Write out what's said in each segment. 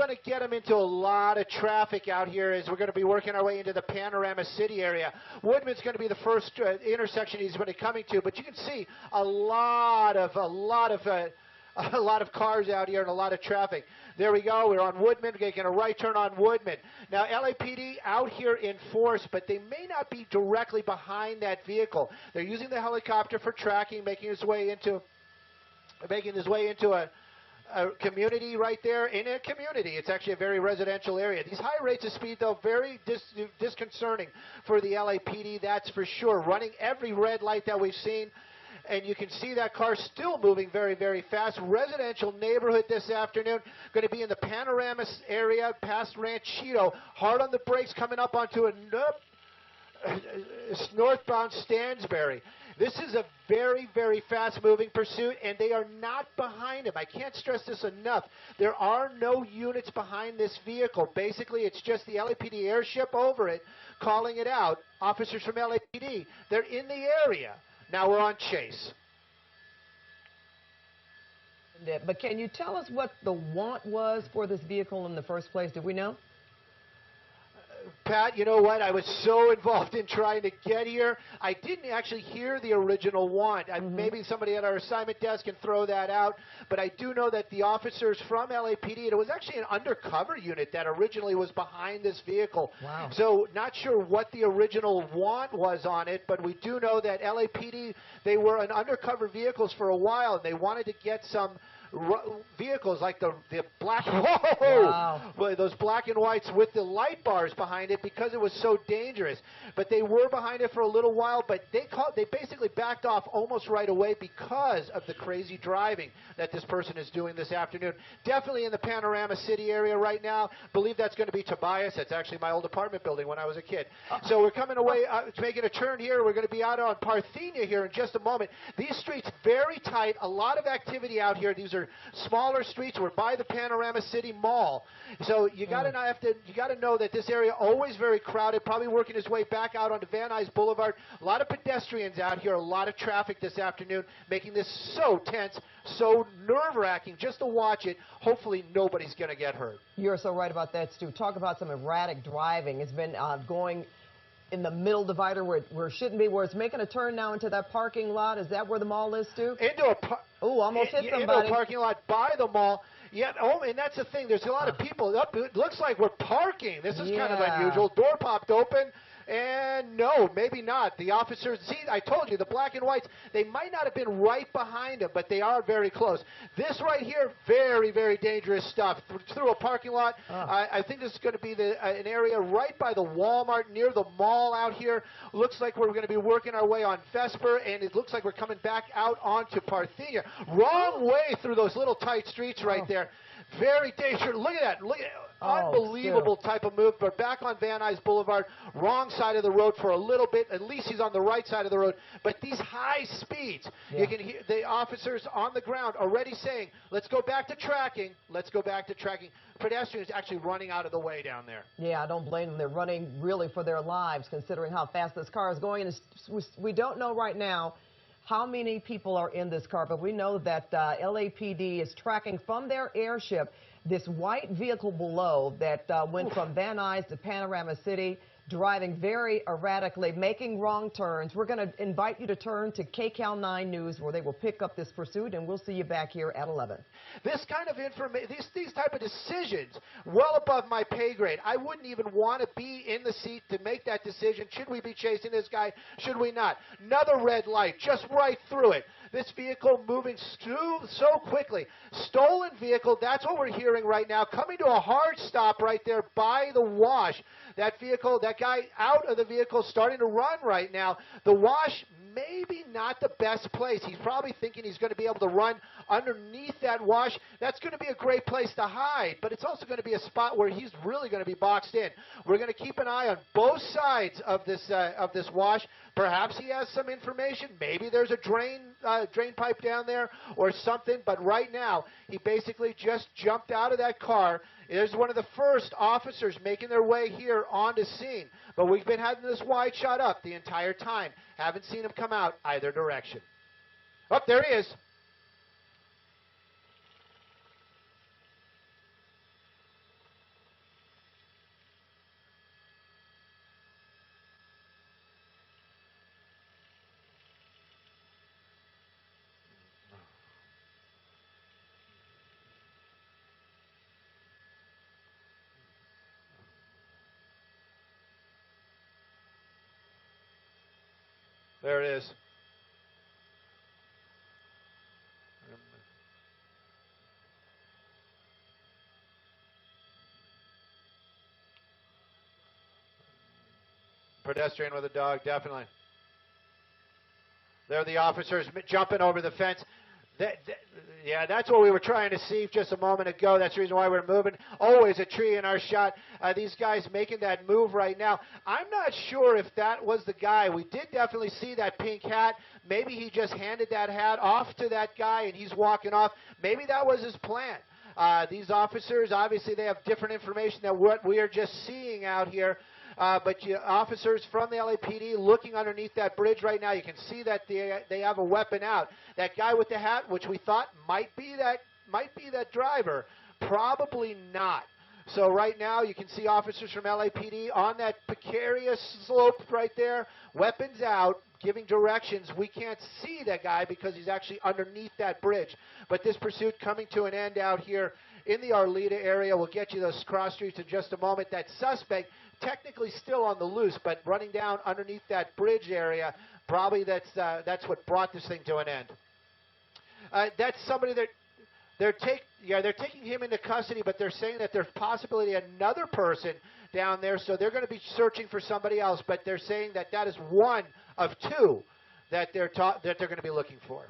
going to get him into a lot of traffic out here as we're going to be working our way into the Panorama City area. Woodman's going to be the first intersection he's going to be coming to, but you can see a lot of cars out here and a lot of traffic. There we go. We're on Woodman. We're getting a right turn on Woodman. Now, LAPD out here in force, but they may not be directly behind that vehicle. They're using the helicopter for tracking, making his way into a community right there. In a community, it's actually a very residential area. These high rates of speed, though, very disconcerting for the LAPD, that's for sure. Running every red light that we've seen. And you can see that car still moving very, very fast. Residential neighborhood this afternoon. Going to be in the Panorama area past Ranchito. Hard on the brakes coming up onto a northbound Stansbury. This is a very, very fast-moving pursuit, and they are not behind him. I can't stress this enough. There are no units behind this vehicle. Basically, it's just the LAPD airship over it calling it out. Officers from LAPD, they're in the area. Now we're on chase. But can you tell us what the want was for this vehicle in the first place? Do we know? Pat, you know what? I was so involved in trying to get here, I didn't actually hear the original want. Maybe somebody at our assignment desk can throw that out, but I do know that the officers from LAPD, it was actually an undercover unit that originally was behind this vehicle. Wow. So not sure what the original want was on it, but we do know that LAPD, they were in undercover vehicles for a while, and they wanted to get some vehicles like the black, those black and whites with the light bars behind it because it was so dangerous. But they were behind it for a little while, but they basically backed off almost right away because of the crazy driving that this person is doing this afternoon. Definitely in the Panorama City area right now. Believe that's going to be Tobias. That's actually my old apartment building when I was a kid. So we're coming away, making a turn here. We're going to be out on Parthenia here in just a moment. These streets very tight. A lot of activity out here. These are smaller streets. We're by the Panorama City Mall, so you got to know that this area always very crowded. Probably working his way back out onto Van Nuys Boulevard. A lot of pedestrians out here. A lot of traffic this afternoon, making this so tense, so nerve-wracking just to watch it. Hopefully, nobody's going to get hurt. You're so right about that, Stu. Talk about some erratic driving. It's been going in the middle divider where it shouldn't be, where it's making a turn now into that parking lot. Is that where the mall is, Stu? Almost hit somebody. Into a parking lot by the mall. Yeah, and that's the thing. There's a lot of people. It looks like we're parking. This is kind of unusual. Door popped open. And no, maybe not. The officers, see, I told you, the black and whites, they might not have been right behind him, but they are very close. This right here, very, very dangerous stuff. Through a parking lot, I think this is going to be an area right by the Walmart, near the mall out here. Looks like we're going to be working our way on Vesper, and it looks like we're coming back out onto Parthenia. Wrong way through those little tight streets right there. Very dangerous. Look at that. Look at unbelievable type of move. But back on Van Nuys Boulevard, wrong side of the road for a little bit. At least he's on the right side of the road. But these high speeds, you can hear the officers on the ground already saying, let's go back to tracking. Let's go back to tracking. Pedestrians actually running out of the way down there. Yeah, I don't blame them. They're running really for their lives, considering how fast this car is going. And we don't know right now how many people are in this car, but we know that LAPD is tracking from their airship this white vehicle below that went from Van Nuys to Panorama City, driving very erratically, making wrong turns. We're going to invite you to turn to KCAL 9 News, where they will pick up this pursuit, and we'll see you back here at 11. This kind of information, these type of decisions, well above my pay grade. I wouldn't even want to be in the seat to make that decision. Should we be chasing this guy? Should we not? Another red light, just right through it. This vehicle moving so quickly. Stolen vehicle, that's what we're hearing right now. Coming to a hard stop right there by the wash. That vehicle, that guy out of the vehicle starting to run right now. The wash, maybe not the best place. He's probably thinking he's going to be able to run underneath that wash. That's going to be a great place to hide, but it's also going to be a spot where he's really going to be boxed in. We're going to keep an eye on both sides of this wash. Perhaps he has some information. Maybe there's a drain pipe down there or something, but right now he basically just jumped out of that car. There's one of the first officers making their way here onto scene, but we've been having this wide shot up the entire time. Haven't seen him come out either direction. Oh, there he is. There it is. Pedestrian with a dog, definitely. There are the officers jumping over the fence. Yeah, that's what we were trying to see just a moment ago. That's the reason why we're moving. Always a tree in our shot. These guys making that move right now. I'm not sure if that was the guy. We did definitely see that pink hat. Maybe he just handed that hat off to that guy and he's walking off. Maybe that was his plan. These officers, obviously, they have different information than what we are just seeing out here. But officers from the LAPD looking underneath that bridge right now, you can see that they have a weapon out. That guy with the hat, which we thought might be that driver, probably not. So right now you can see officers from LAPD on that precarious slope right there, weapons out, giving directions. We can't see that guy because he's actually underneath that bridge. But this pursuit coming to an end out here in the Arleta area. We'll get you those cross streets in just a moment. That suspect technically still on the loose, but running down underneath that bridge area, probably that's what brought this thing to an end. That's somebody that they're taking him into custody, but they're saying that there's possibility another person down there, so they're going to be searching for somebody else. But they're saying that that is one of two that they're going to be looking for.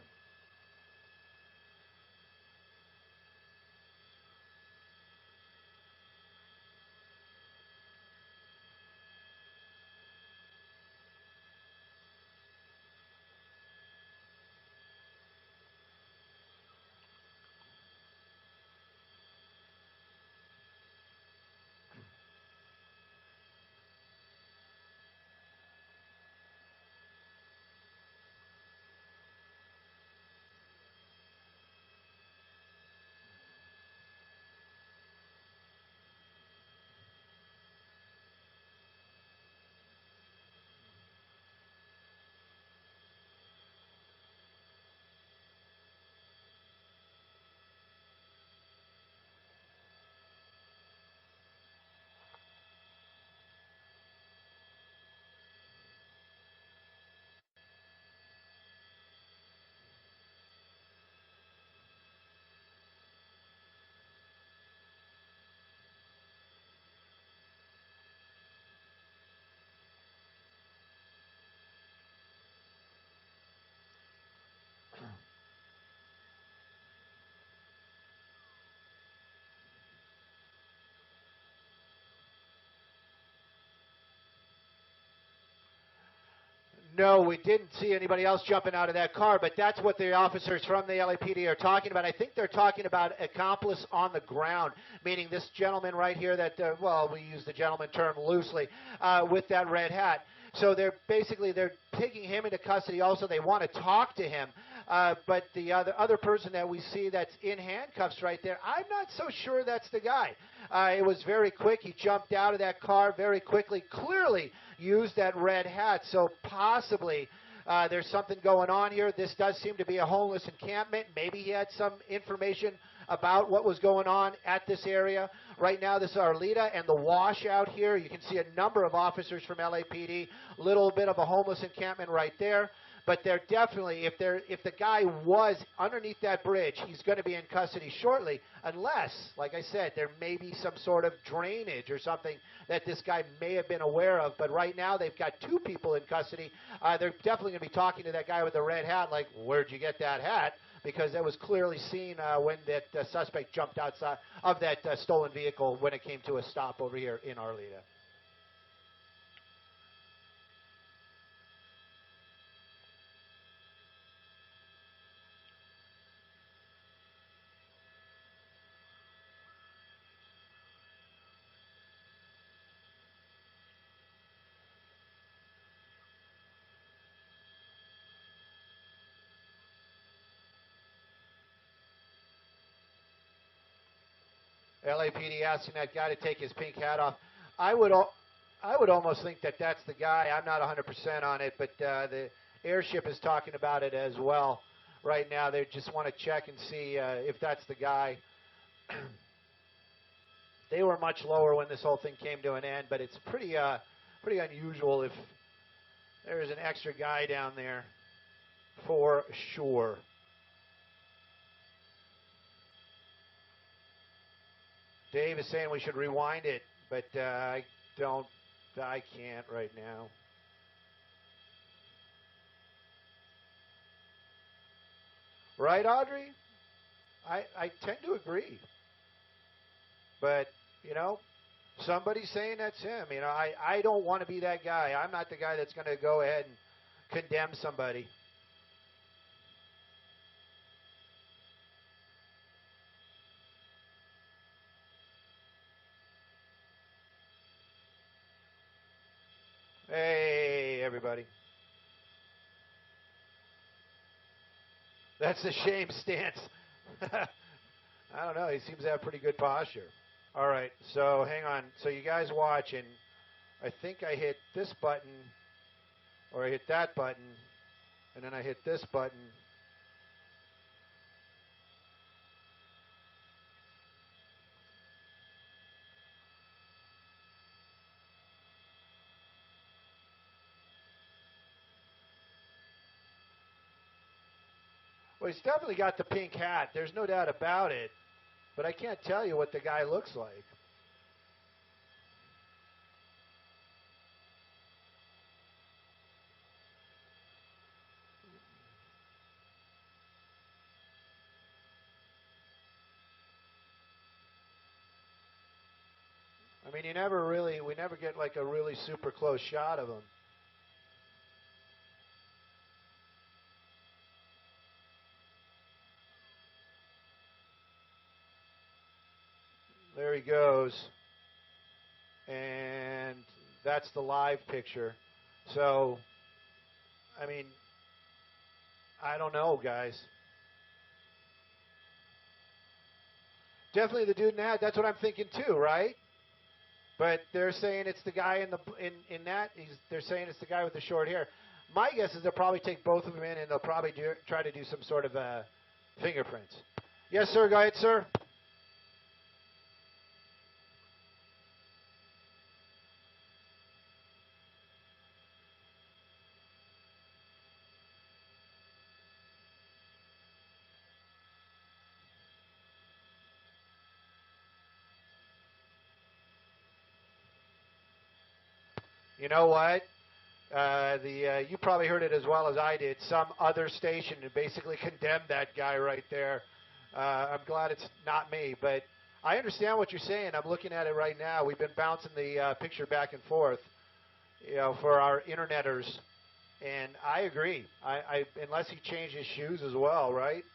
No, we didn't see anybody else jumping out of that car, but that's what the officers from the LAPD are talking about. I think they're talking about accomplice on the ground, meaning this gentleman right here that, well, we use the gentleman term loosely, with that red hat. So they're taking him into custody also. They want to talk to him. But the other person that we see that's in handcuffs right there, I'm not so sure that's the guy. It was very quick. He jumped out of that car very quickly, clearly used that red hat. So possibly there's something going on here. This does seem to be a homeless encampment. Maybe he had some information about what was going on at this area. Right now, this is Arleta and the wash out here. You can see a number of officers from LAPD, a little bit of a homeless encampment right there. But they're definitely, if the guy was underneath that bridge, he's going to be in custody shortly, unless, like I said, there may be some sort of drainage or something that this guy may have been aware of. But right now, they've got two people in custody. They're definitely going to be talking to that guy with the red hat, like, where'd you get that hat? Because that was clearly seen when that suspect jumped outside of that stolen vehicle when it came to a stop over here in Arleta. LAPD asking that guy to take his pink hat off. I would almost think that that's the guy. I'm not 100% on it, but the airship is talking about it as well. Right now, they just want to check and see if that's the guy. They were much lower when this whole thing came to an end, but it's pretty unusual if There's an extra guy down there for sure. Dave is saying we should rewind it, but I can't right now. Right, Audrey? I tend to agree. But, you know, somebody's saying that's him. You know, I don't want to be that guy. I'm not the guy that's going to go ahead and condemn somebody. Hey, everybody. That's the shame stance. I don't know. He seems to have pretty good posture. All right, so hang on. So you guys watching, I think I hit this button, or I hit that button, and then I hit this button. Well, he's definitely got the pink hat. There's no doubt about it. But I can't tell you what the guy looks like. I mean, we never get like a really super close shot of him. There he goes. And that's the live picture. So, I mean, I don't know, guys. Definitely the dude in the hat. That's what I'm thinking too, right? But they're saying it's the guy in that. They're saying it's the guy with the short hair. My guess is they'll probably take both of them in, and they'll probably try to do some sort of fingerprints. Yes, sir. Go ahead, sir. You know what? You probably heard it as well as I did. Some other station basically condemned that guy right there. I'm glad it's not me, but I understand what you're saying. I'm looking at it right now. We've been bouncing the picture back and forth, you know, for our interneters, and I agree. Unless he changed his shoes as well, right?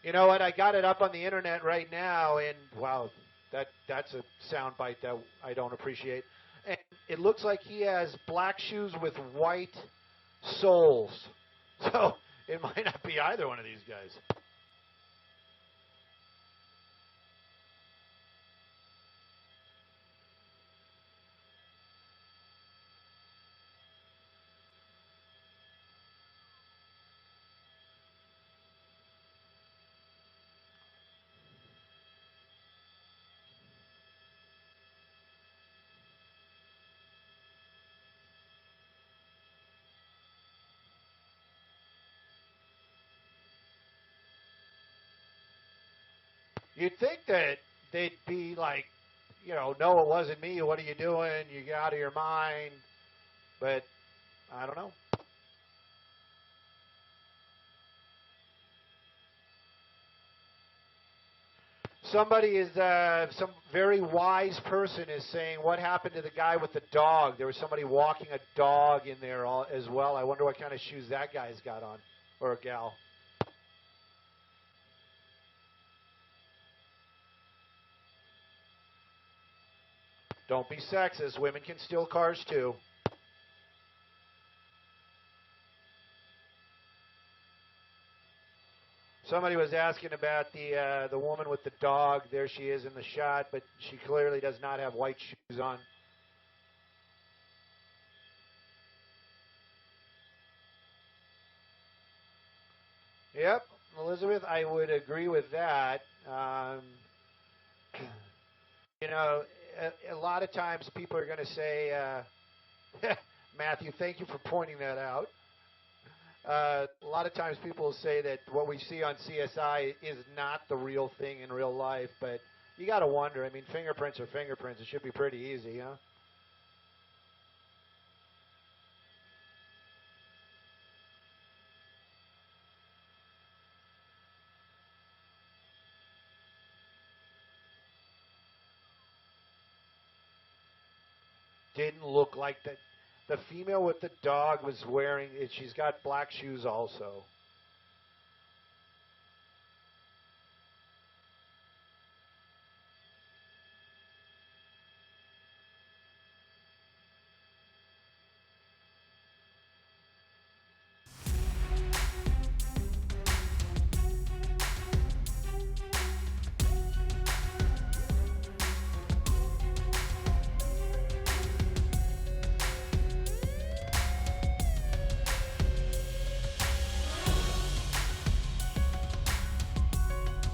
You know what? I got it up on the internet right now, and wow, that's a sound bite that I don't appreciate. And it looks like he has black shoes with white soles. So it might not be either one of these guys. You'd think that they'd be like, you know, no, it wasn't me. What are you doing? You get out of your mind. But I don't know. Somebody is, some very wise person is saying, what happened to the guy with the dog? There was somebody walking a dog in there as well. I wonder what kind of shoes that guy's got on, or a gal. Don't be sexist. Women can steal cars too. Somebody was asking about the woman with the dog. There she is in the shot, but she clearly does not have white shoes on. Yep, Elizabeth, I would agree with that. You know, a lot of times people are going to say, Matthew, thank you for pointing that out. A lot of times people say that what we see on CSI is not the real thing in real life, but you got to wonder. I mean, fingerprints are fingerprints. It should be pretty easy, huh? Didn't look like that. The female with the dog was wearing it. She's got black shoes also.